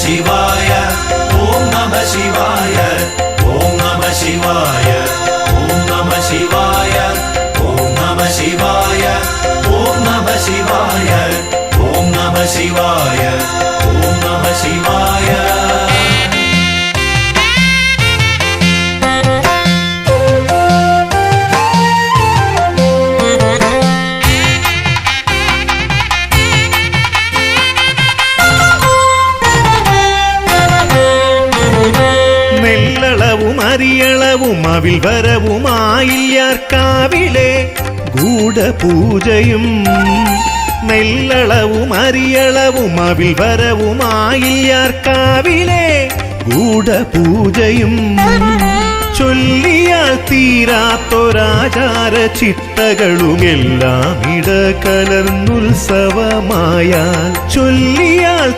ശിവായ ഓം നമഃ ശിവായ ഓം നമഃ ശിവായ ഓം നമഃ ശിവായ ഓം നമഃ ശിവായ ഓം നമഃ ശിവായ ഓം നമഃ ശിവായ ഓം നമഃ ശിവായ. നെല്ലളവും അരിയളവും അവിൽ വരവുമായില്യാർക്കാവിലെ ഗൂഢപൂജയും നെല്ലളവും അരിയളവും അവിൽ വരവുമായില്യാർക്കാവിലെ ഗൂഢപൂജയും ചൊല്ലിയാൽ തീരാത്തൊരാചാര ചിട്ടകളുമെല്ലാം ഇടകലർന്നുത്സവമായാൽ ചൊല്ലിയാൽ